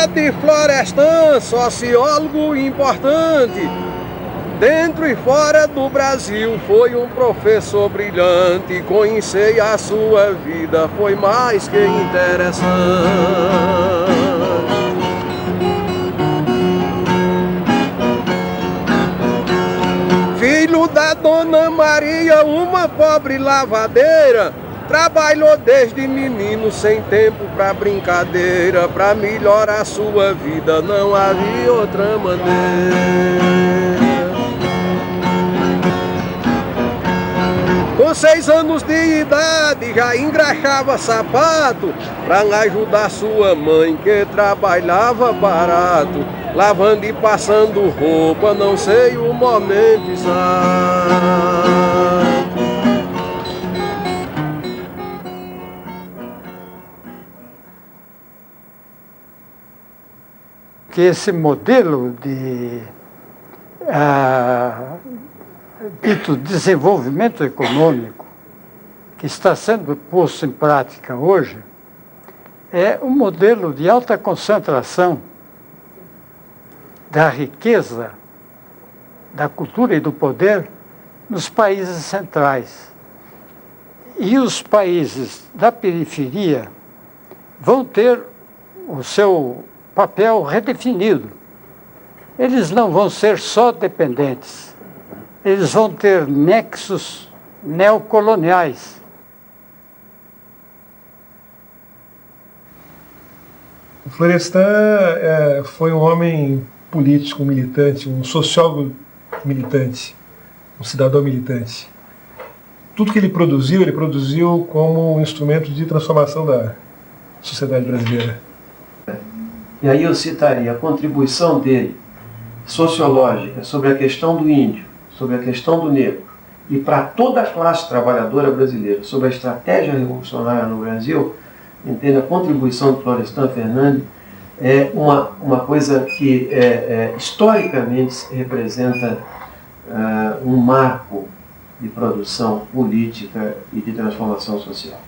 José de Florestan, sociólogo importante, dentro e fora do Brasil, foi um professor brilhante. Conhecer a sua vida foi mais que interessante. Filho da Dona Maria, uma pobre lavadeira, trabalhou desde menino sem tempo pra brincadeira. Pra melhorar sua vida não havia outra maneira. Com 6 anos de idade já engraxava sapato pra ajudar sua mãe que trabalhava barato, lavando e passando roupa, não sei o momento exato. Que esse modelo de dito desenvolvimento econômico que está sendo posto em prática hoje é um modelo de alta concentração da riqueza, da cultura e do poder nos países centrais. E os países da periferia vão ter o seu papel redefinido. Eles não vão ser só dependentes, eles vão ter nexos neocoloniais. O Florestan foi um homem político militante, um sociólogo militante, um cidadão militante. Tudo que ele produziu como um instrumento de transformação da sociedade brasileira. E aí eu citaria a contribuição dele, sociológica, sobre a questão do índio, sobre a questão do negro, e para toda a classe trabalhadora brasileira, sobre a estratégia revolucionária no Brasil. Entende? A contribuição do Florestan Fernandes é uma coisa que historicamente representa um marco de produção política e de transformação social.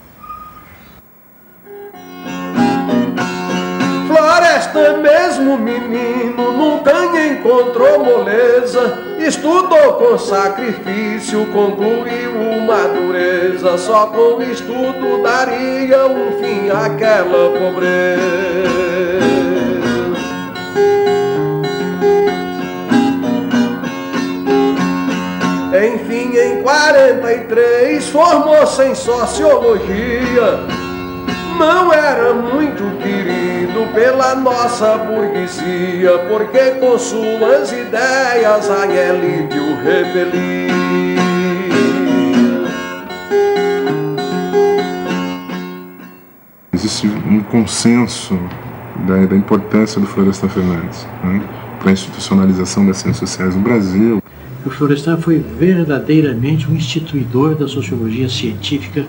Florestan, mesmo menino, nunca encontrou moleza, estudou com sacrifício, concluiu uma dureza. Só com estudo daria um fim àquela pobreza. Enfim, em 43, formou-se em sociologia. Não era muito querido pela nossa burguesia, porque com suas ideias a elite o repelia. Existe um consenso da importância do Florestan Fernandes, né, para a institucionalização das ciências sociais no Brasil. O Florestan foi verdadeiramente um instituidor da sociologia científica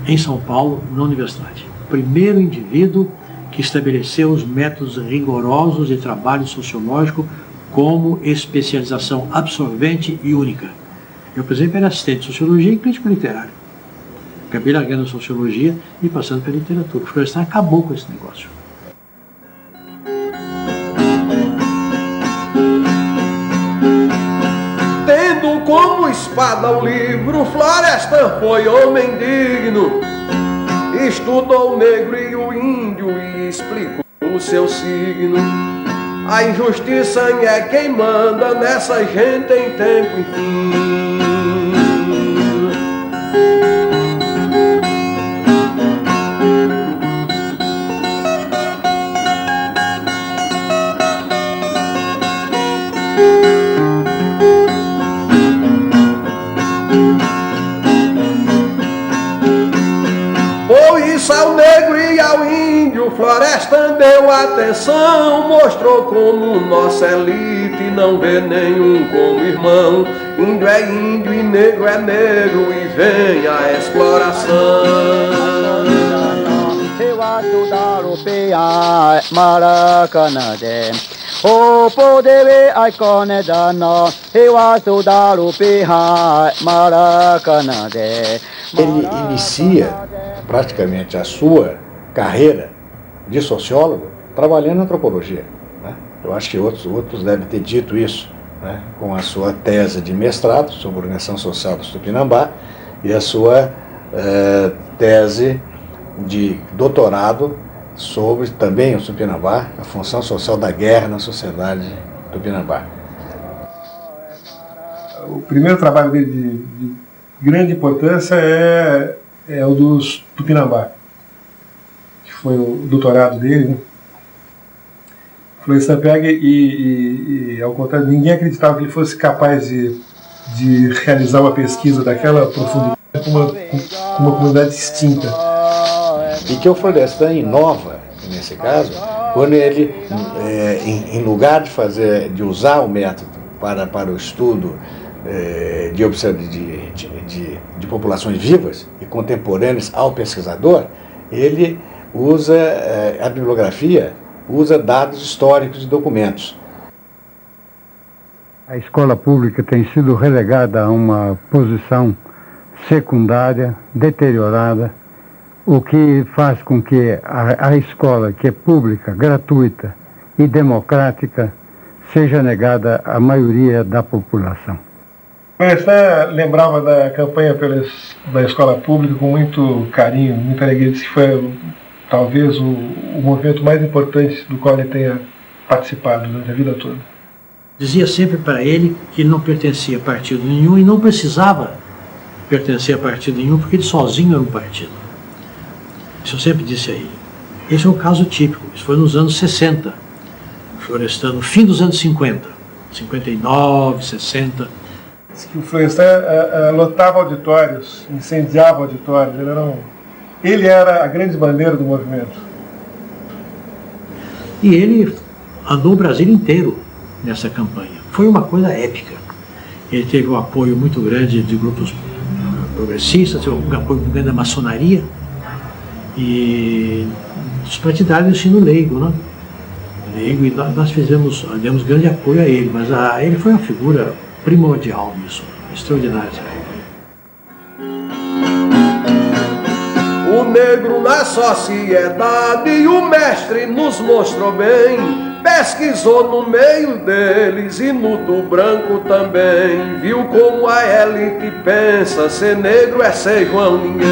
em São Paulo, na universidade. O primeiro indivíduo que estabeleceu os métodos rigorosos de trabalho sociológico como especialização absorvente e única. Eu, por exemplo, era assistente de sociologia e crítico literário. Acabei largando a sociologia e passando pela literatura. O Florestan acabou com esse negócio. Tendo como espada o livro, Florestan foi homem digno. Estudou o negro e o índio e explicou o seu signo. A injustiça é quem manda nessa gente em tempo e fim. Por isso ao negro e ao índio Florestan deu atenção, mostrou como nossa elite não vê nenhum como irmão. Índio é índio e negro é negro e vem a exploração. Ele inicia praticamente a sua carreira de sociólogo trabalhando em antropologia, né? Eu acho que outros devem ter dito isso, né? Com a sua tese de mestrado sobre a organização social do Tupinambá e a sua tese de doutorado sobre também o Tupinambá, a função social da guerra na sociedade Tupinambá. O primeiro trabalho dele de grande importância é o dos Tupinambá, que foi o doutorado dele, né? Florestan pega e ao contrário, ninguém acreditava que ele fosse capaz de realizar uma pesquisa daquela profundidade com uma comunidade extinta. E que o Florestan inova, nesse caso, quando ele, em lugar de usar o método para o estudo de populações vivas e contemporâneas ao pesquisador, ele usa a bibliografia, usa dados históricos e documentos. A escola pública tem sido relegada a uma posição secundária, deteriorada, o que faz com que a escola, que é pública, gratuita e democrática, seja negada à maioria da população. Florestan lembrava da campanha da escola pública com muito carinho, muita alegria, disse que foi talvez o movimento mais importante do qual ele tenha participado durante a vida toda. Dizia sempre para ele que ele não pertencia a partido nenhum e não precisava pertencer a partido nenhum porque ele sozinho era um partido. Isso eu sempre disse a ele. Esse é um caso típico, isso foi nos anos 60, Florestan, no fim dos anos 50, 59, 60. Diz que o Florestan lotava auditórios, incendiava auditórios, ele era a grande bandeira do movimento. E ele andou o Brasil inteiro nessa campanha. Foi uma coisa épica. Ele teve um apoio muito grande de grupos progressistas, teve um apoio muito grande da maçonaria e dos partidários do ensino leigo, né? Leigo, e nós demos grande apoio a ele, mas ele foi uma figura primordial nisso, extraordinária. O negro na sociedade, o mestre nos mostrou bem, pesquisou no meio deles e no do branco também, viu como a elite pensa, ser negro é ser igual ninguém.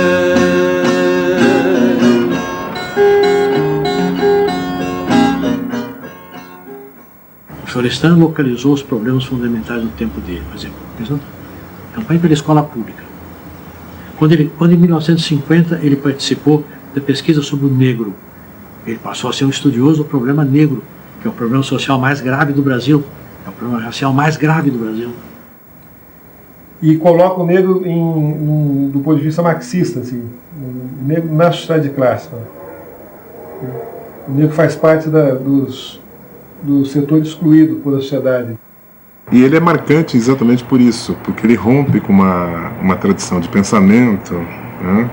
Florestan localizou os problemas fundamentais do tempo dele, por exemplo, campanha pela escola pública. Quando em 1950 ele participou da pesquisa sobre o negro, ele passou a ser um estudioso do problema negro, que é o problema social mais grave do Brasil, é o problema racial mais grave do Brasil. E coloca o negro do ponto de vista marxista, assim, o negro na sociedade de classe. Né? O negro faz parte do setor excluído pela sociedade. E ele é marcante exatamente por isso, porque ele rompe com uma tradição de pensamento, né?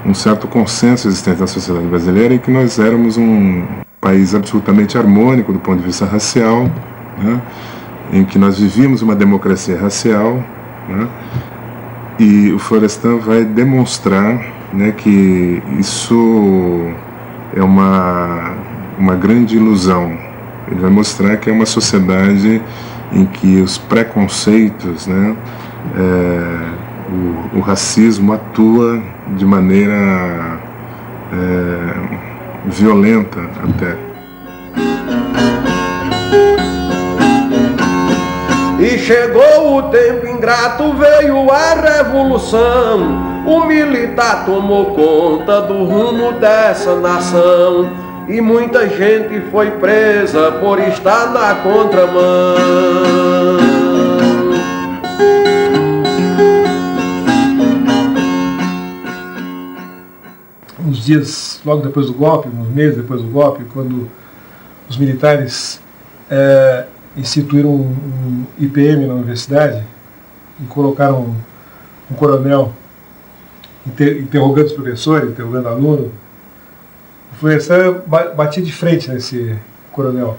Um certo consenso existente na sociedade brasileira em que nós éramos um país absolutamente harmônico do ponto de vista racial, né? Em que nós vivíamos uma democracia racial, né? E o Florestan vai demonstrar, né, que isso é uma grande ilusão. Ele vai mostrar que é uma sociedade em que os preconceitos, né, o racismo atua de maneira violenta até. E chegou o tempo ingrato, veio a revolução, o militar tomou conta do rumo dessa nação. E muita gente foi presa por estar na contramão. Uns dias, logo depois do golpe, uns meses depois do golpe, quando os militares instituíram um IPM na universidade e colocaram um coronel interrogando os professores, interrogando aluno, o Florestan batia de frente nesse coronel.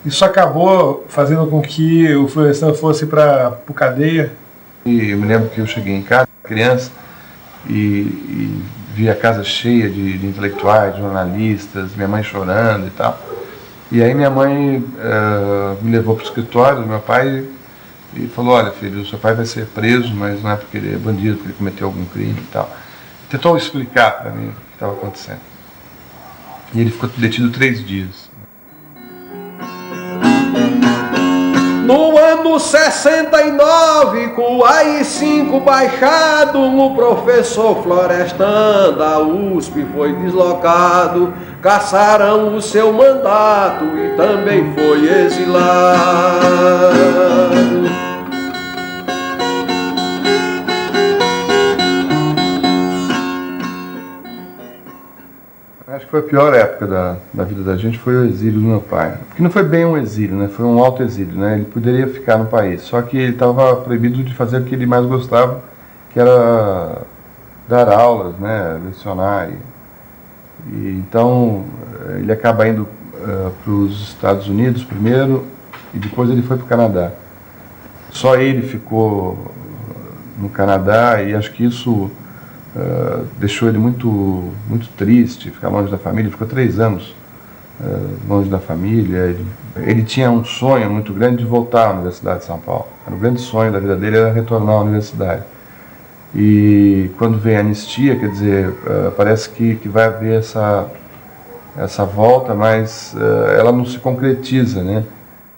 Isso acabou fazendo com que o Florestan fosse para a cadeia. E eu me lembro que eu cheguei em casa, criança, e vi a casa cheia de intelectuais, jornalistas, minha mãe chorando e tal. E aí minha mãe me levou para o escritório do meu pai e falou: olha, filho, o seu pai vai ser preso, mas não é porque ele é bandido, porque ele cometeu algum crime e tal. Tentou explicar para mim o que estava acontecendo. E ele ficou detido 3 dias. No ano 69, com o AI-5 baixado, o professor Florestan da USP foi deslocado. Caçaram o seu mandato e também foi exilado. Acho que foi a pior época da vida da gente, foi o exílio do meu pai. Porque não foi bem um exílio, né? Foi um autoexílio, né? Ele poderia ficar no país, só que ele estava proibido de fazer o que ele mais gostava, que era dar aulas, né? Lecionar. Então ele acaba indo para os Estados Unidos primeiro e depois ele foi para o Canadá. Só ele ficou no Canadá e acho que isso deixou ele muito triste, ficar longe da família. Ele ficou 3 anos longe da família. Ele tinha um sonho muito grande de voltar à Universidade de São Paulo. Era o grande sonho da vida dele, era retornar à universidade. E quando vem a anistia, quer dizer, parece que vai haver essa volta, mas ela não se concretiza, né?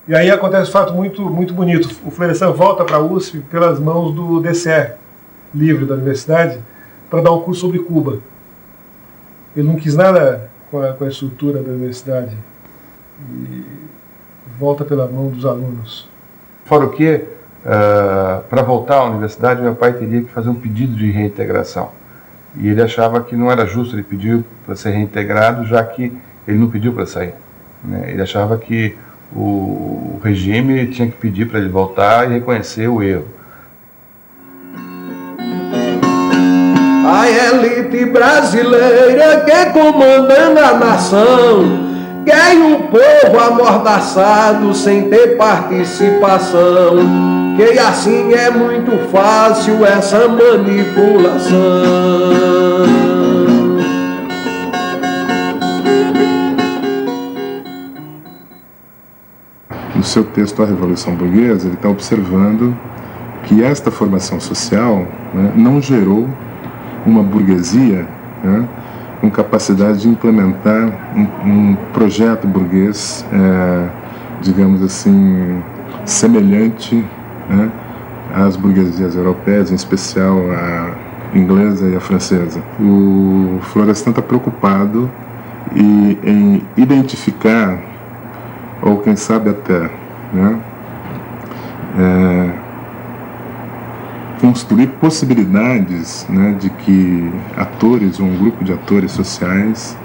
E aí acontece um fato muito bonito. O Florestan volta para a USP pelas mãos do DCE, livre da universidade, para dar um curso sobre Cuba. Ele não quis nada com a estrutura da universidade e volta pela mão dos alunos. Fora o que, para voltar à universidade, meu pai teria que fazer um pedido de reintegração. E ele achava que não era justo ele pedir para ser reintegrado, já que ele não pediu para sair, né? Ele achava que o regime tinha que pedir para ele voltar e reconhecer o erro. A elite brasileira que comandando a nação quer o povo amordaçado sem ter participação, que assim é muito fácil essa manipulação. No seu texto A Revolução Burguesa, ele está observando que esta formação social, né, não gerou uma burguesia, né, com capacidade de implementar um projeto burguês, digamos assim, semelhante, né, às burguesias europeias, em especial a inglesa e a francesa. O Florestan está preocupado em identificar, ou quem sabe até, né, construir possibilidades, né, de que atores ou um grupo de atores sociais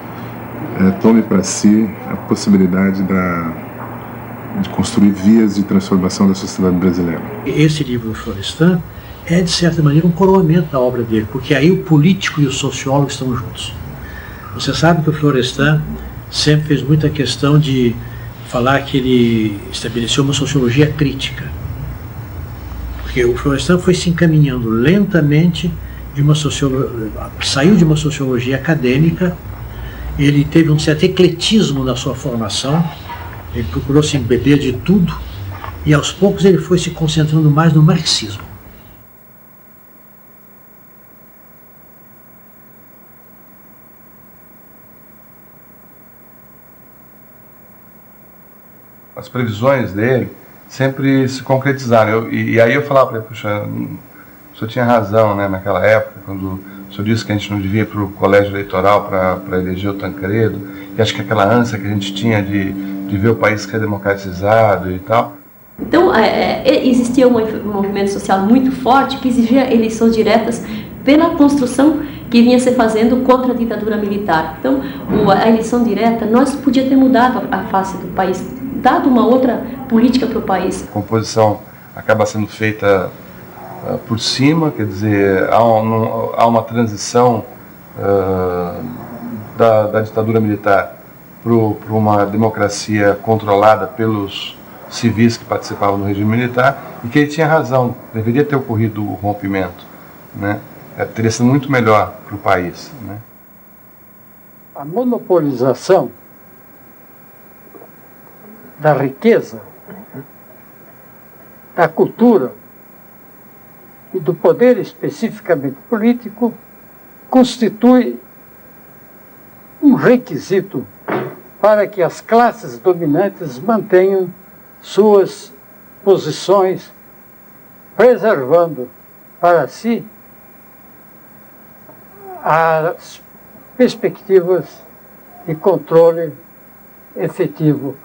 tome para si a possibilidade de construir vias de transformação da sociedade brasileira. Esse livro do Florestan é, de certa maneira, um coroamento da obra dele, porque aí o político e o sociólogo estão juntos. Você sabe que o Florestan sempre fez muita questão de falar que ele estabeleceu uma sociologia crítica. Porque o Florestan foi se encaminhando lentamente saiu de uma sociologia acadêmica, ele teve um certo ecletismo na sua formação, ele procurou se embeber de tudo, e aos poucos ele foi se concentrando mais no marxismo. As previsões dele sempre se concretizaram. E aí eu falava para ele: puxa, o senhor tinha razão, né, naquela época, quando o senhor disse que a gente não devia ir para o colégio eleitoral para eleger o Tancredo, e acho que aquela ânsia que a gente tinha de ver o país redemocratizado e tal. Então, existia um movimento social muito forte que exigia eleições diretas pela construção que vinha se fazendo contra a ditadura militar. Então, a eleição direta, nós podia ter mudado a face do país, dado uma outra política para o país. A composição acaba sendo feita por cima, quer dizer, há uma transição da ditadura militar para uma democracia controlada pelos civis que participavam do regime militar, e que ele tinha razão, deveria ter ocorrido o rompimento, né? Teria sido muito melhor para o país, né? A monopolização da riqueza, da cultura e do poder especificamente político constitui um requisito para que as classes dominantes mantenham suas posições, preservando para si as perspectivas de controle efetivo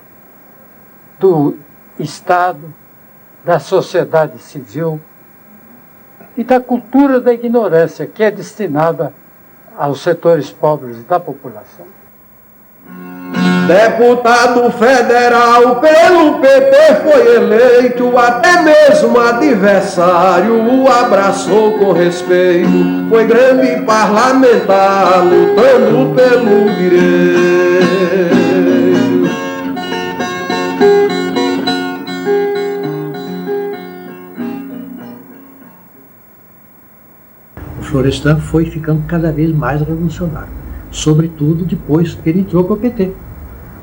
do Estado, da sociedade civil e da cultura da ignorância, que é destinada aos setores pobres da população. Deputado federal pelo PT foi eleito, até mesmo adversário o abraçou com respeito. Foi grande parlamentar lutando pelo direito. O Florestan foi ficando cada vez mais revolucionário, sobretudo depois que ele entrou para o PT.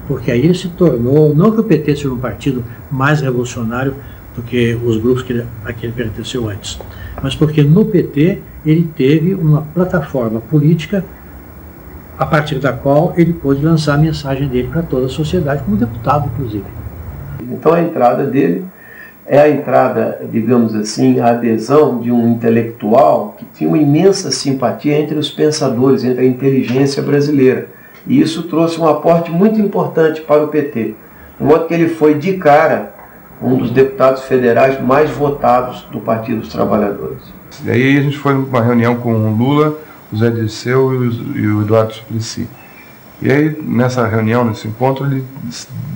Porque aí ele se tornou, não que o PT seja um partido mais revolucionário do que os grupos a que ele pertenceu antes, mas porque no PT ele teve uma plataforma política a partir da qual ele pôde lançar a mensagem dele para toda a sociedade, como deputado, inclusive. Então a entrada dele é a entrada, digamos assim, a adesão de um intelectual que tinha uma imensa simpatia entre os pensadores, entre a inteligência brasileira. E isso trouxe um aporte muito importante para o PT, de modo que ele foi de cara um dos deputados federais mais votados do Partido dos Trabalhadores. E aí a gente foi numa reunião com o Lula, o Zé Dirceu e o Eduardo Suplicy. E aí nessa reunião, nesse encontro, ele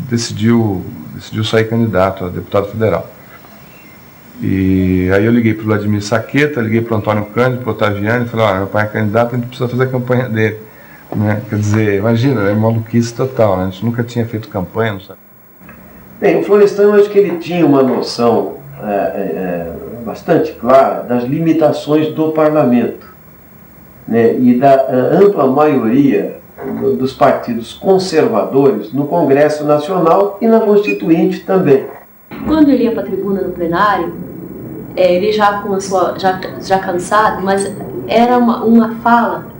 decidiu sair candidato a deputado federal. E aí eu liguei para o Vladimir Saqueta, liguei para o Antônio Cândido, para o Otaviani, e falei, olha, meu pai é candidato, a gente precisa fazer a campanha dele. Né? Quer dizer, imagina, é maluquice total, né? A gente nunca tinha feito campanha, não sabe? Bem, o Florestan, eu acho que ele tinha uma noção bastante clara das limitações do parlamento, né? E da ampla maioria dos partidos conservadores no Congresso Nacional e na Constituinte também. Quando ele ia para a tribuna no plenário, ele já começou, já cansado, mas era uma fala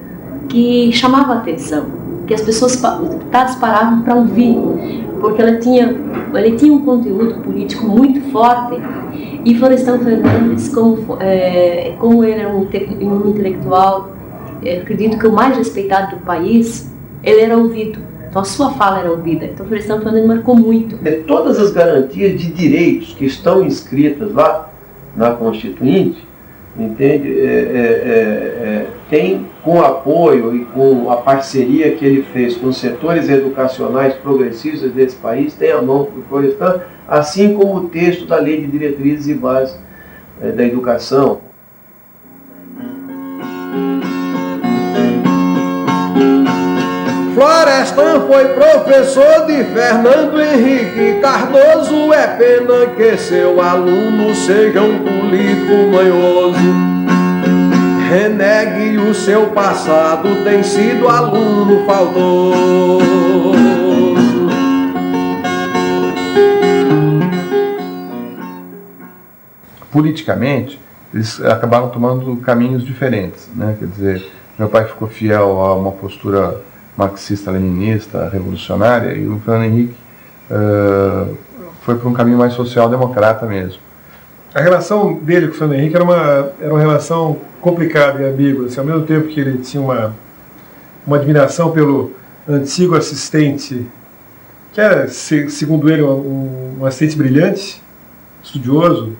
que chamava a atenção, que as pessoas, os deputados paravam para ouvir, porque ele tinha um conteúdo político muito forte, e Florestan Fernandes, como ele era um intelectual, acredito que o mais respeitado do país, ele era ouvido, então a sua fala era ouvida, então Florestan Fernandes marcou muito. Todas as garantias de direitos que estão inscritas lá na Constituinte, entende? Tem, com o apoio e com a parceria que ele fez com os setores educacionais progressistas desse país, tem a mão do Florestan, assim como o texto da Lei de Diretrizes e Bases da Educação. Florestan foi professor de Fernando Henrique Cardoso. É pena que seu aluno seja um político manhoso. Renegue o seu passado, tem sido aluno faltoso. Politicamente, eles acabaram tomando caminhos diferentes, né? Quer dizer, meu pai ficou fiel a uma postura marxista-leninista, revolucionária, e o Fernando Henrique foi para um caminho mais social-democrata mesmo. A relação dele com o Fernando Henrique era uma relação complicada e ambígua. Assim, ao mesmo tempo que ele tinha uma admiração pelo antigo assistente, que era, segundo ele, um assistente brilhante, estudioso.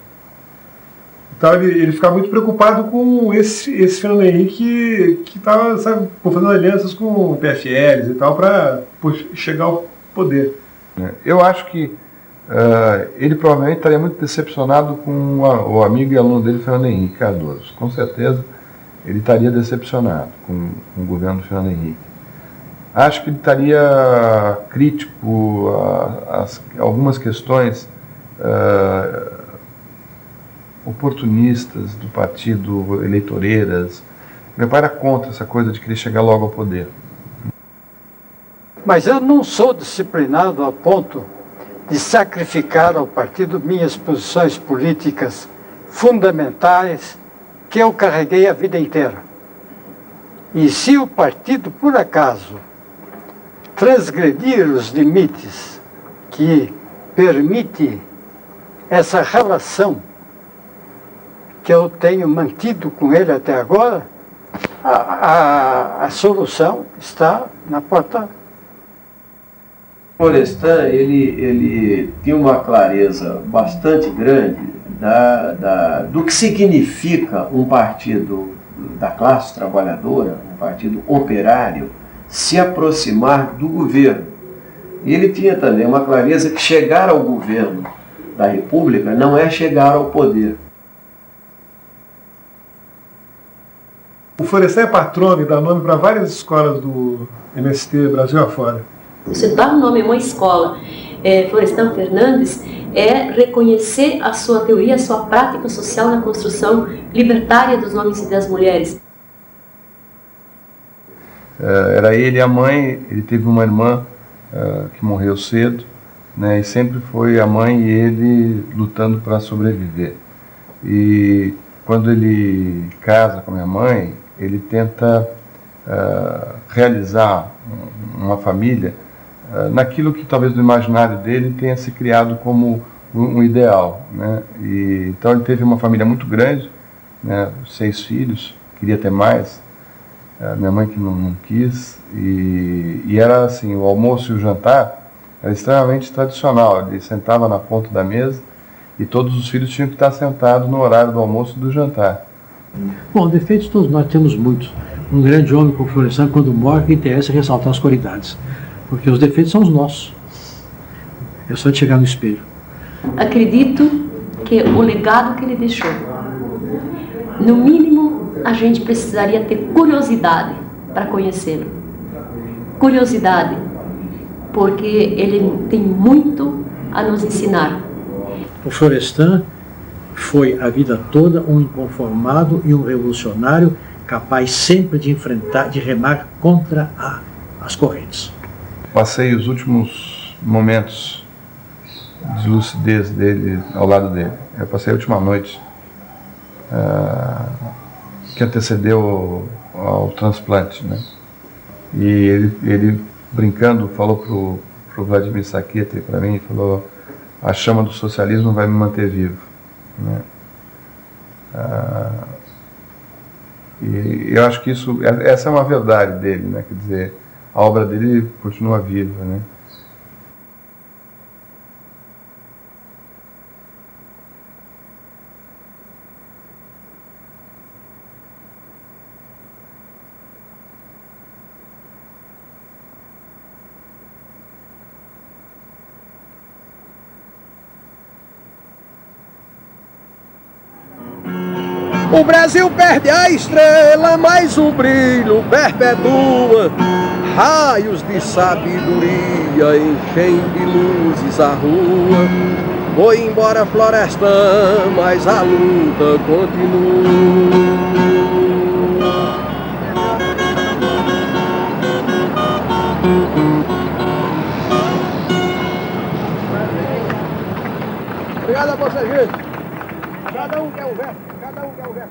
Então ele ficava muito preocupado com esse Fernando Henrique que estava fazendo alianças com PFLs e tal para chegar ao poder. Eu acho que ele provavelmente estaria muito decepcionado com o amigo e aluno dele, Fernando Henrique Cardoso. Com certeza ele estaria decepcionado com o governo do Fernando Henrique. Acho que ele estaria crítico a algumas questões oportunistas do partido, eleitoreiras. Meu pai era contra essa coisa de querer chegar logo ao poder. Mas eu não sou disciplinado a ponto de sacrificar ao partido minhas posições políticas fundamentais que eu carreguei a vida inteira. E se o partido, por acaso, transgredir os limites que permite essa relação que eu tenho mantido com ele até agora, a solução está na porta. Florestan, ele tinha uma clareza bastante grande do que significa um partido da classe trabalhadora, um partido operário, se aproximar do governo. E ele tinha também uma clareza que chegar ao governo da República não é chegar ao poder. O Florestan é patrono e dá nome para várias escolas do MST Brasil afora. Você dar um nome a uma escola, Florestan Fernandes, é reconhecer a sua teoria, a sua prática social na construção libertária dos homens e das mulheres. Era ele e a mãe, ele teve uma irmã que morreu cedo, né, e sempre foi a mãe e ele lutando para sobreviver. E quando ele casa com a minha mãe, ele tenta realizar uma família naquilo que talvez no imaginário dele tenha se criado como um ideal, né? E então ele teve uma família muito grande, né, 6 filhos, queria ter mais, minha mãe que não quis, e era assim, o almoço e o jantar era extremamente tradicional. Ele sentava na ponta da mesa e todos os filhos tinham que estar sentados no horário do almoço e do jantar. Bom, defeitos todos nós temos muitos. Um grande homem como Florestan, quando morre, o que interessa é ressaltar as qualidades, porque os defeitos são os nossos. É só de chegar no espelho. Acredito que o legado que ele deixou, no mínimo, a gente precisaria ter curiosidade para conhecê-lo. Curiosidade, porque ele tem muito a nos ensinar. O Florestan foi a vida toda um inconformado e um revolucionário capaz sempre de enfrentar, de remar contra as correntes. Passei os últimos momentos de lucidez dele ao lado dele. Eu passei a última noite que antecedeu ao transplante, né? E ele brincando falou pro Vladimir Saqueta e para mim, falou: a chama do socialismo vai me manter vivo, né? E eu acho que essa é uma verdade dele, né? Quer dizer, a obra dele continua viva, né? O Brasil perde a estrela, mas o brilho perpetua. Raios de sabedoria enchem de luzes a rua. Foi embora Florestan, mas a luta continua. Obrigado a você, gente. Cada um quer o verso, cada um quer o verso.